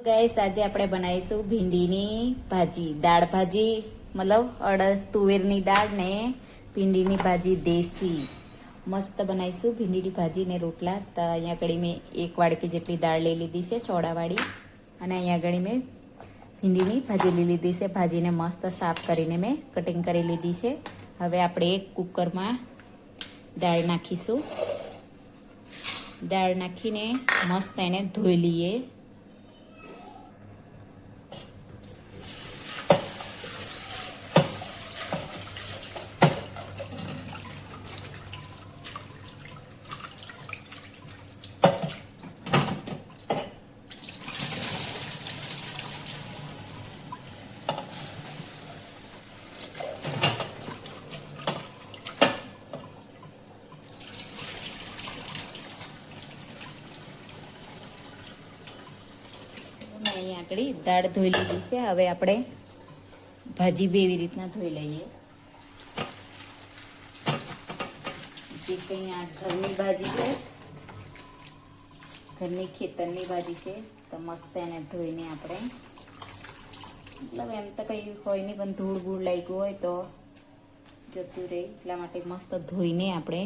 Guys આજે આપણે બનાવીશું ભીંડીની ભાજી, દાળ ભાજી મતલબ તુવેરની દાળ ને ભીંડીની ભાજી દેશી મસ્ત બનાવીશું. ભીંડીની ભાજી ને રોટલા. તો અહીંયા આગળ મેં 1 વાડકી જેટલી દાળ લઈ લીધી છે સોડાવાળી, અને અહીંયા આગળ મેં ભીંડીની ભાજી લઈ લીધી છે. ભાજીને મસ્ત સાફ કરીને મેં કટિંગ કરી લીધી છે. હવે આપણે એક કુકરમાં દાળ નાખીશું. દાળ નાખીને મસ્ત એને ધોઈ લઈએ. અહીંયા આગળ દાળ ધોઈ લીધી છે. હવે આપણે ભાજી બી એવી રીતના ધોઈ લઈએ. જે કંઈ આ ઘરની ભાજી છે, ઘરની ખેતરની ભાજી છે, તો મસ્ત એને ધોઈને આપણે, મતલબ એમ તો કંઈ હોય નહીં, પણ ધૂળ બૂળ લાગ્યું હોય તો જતું રહે, એટલા માટે મસ્ત ધોઈને આપણે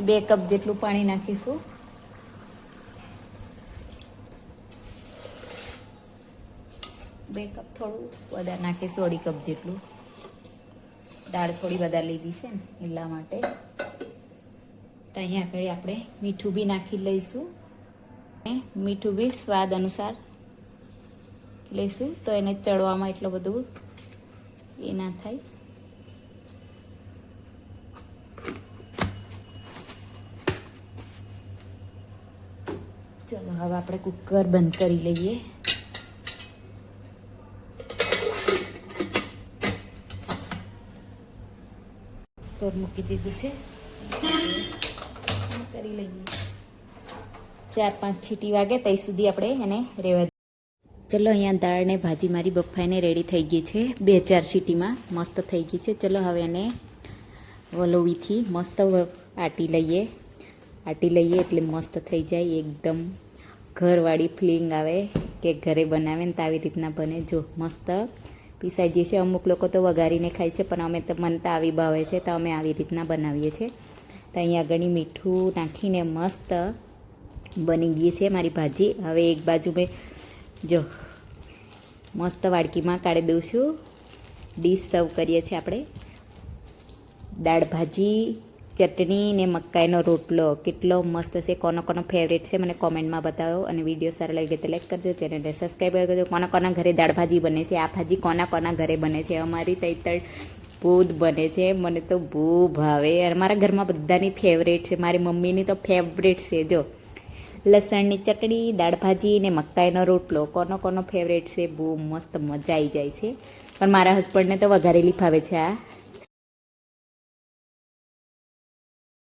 બે કપ જેટલું પાણી નાખીશું. બે કપ થોડું વધારે નાખીશું, 2.5 કપ જેટલું. દાળ થોડી વધારે લીધી છે ને એટલા માટે. તો અહીંયા આગળ આપણે મીઠું બી નાખી લઈશું. મીઠું બી સ્વાદ અનુસાર લઈશું, તો એને ચડવામાં એટલું બધું એ ના થાય. ચલો હવે આપણે કુકર બંધ કરી લઈએ. તો મૂકી દીધું છે, કરી લઈએ. 4-5 સીટી વાગે ત્યાં સુધી આપણે એને રેવા. ચલો અહીંયા દાળ ને ભાજી મારી બફાઈને રેડી થઈ ગઈ છે. 2-4 સીટીમાં મસ્ત થઈ ગઈ છે. ચલો હવે એને વલોવીથી મસ્ત આટી લઈએ. આટી લઈએ એટલે મસ્ત થઈ જાય, એકદમ ઘરવાળી ફિલિંગ આવે કે ઘરે બનાવે ને તો આવી રીતના બને. જો મસ્ત પીસાઈ જાય છે. અમુક લોકો તો વઘારીને ખાય છે, પણ અમે તો મને તો આવી ભાવે છે, તો અમે આવી રીતના બનાવીએ છીએ. તો અહીંયા આગળ મીઠું નાખીને મસ્ત બની ગઈ છે મારી ભાજી. હવે એક બાજુ મેં જો મસ્ત વાડકીમાં કાઢી દઉં છું. ડીશ સર્વ કરીએ છીએ આપણે. દાળ ભાજી, ચટણી ને મકાઈનો રોટલો કેટલો મસ્ત છે. કોનો ફેવરેટ છે મને કોમેન્ટમાં બતાવો. અને વિડીયો સારો લાગે તો લાઈક કરજો, ચેનલને સબસ્ક્રાઈબ કરજો. કોના ઘરે દાળ ભાજી બને છે, આ ભાજી કોના ઘરે બને છે. અમારી તૈતળ બહુ જ બને છે, મને તો બહુ ભાવે. અને મારા ઘરમાં બધાની ફેવરેટ છે, મારી મમ્મીની તો ફેવરેટ છે. જો લસણની ચટણી, દાળ ભાજી ને મકાઈનો રોટલો કોનો ફેવરેટ છે. બહુ મસ્ત મજા આવી જાય છે. પણ મારા હસબન્ડને તો વઘારેલી ફાવે છે. આ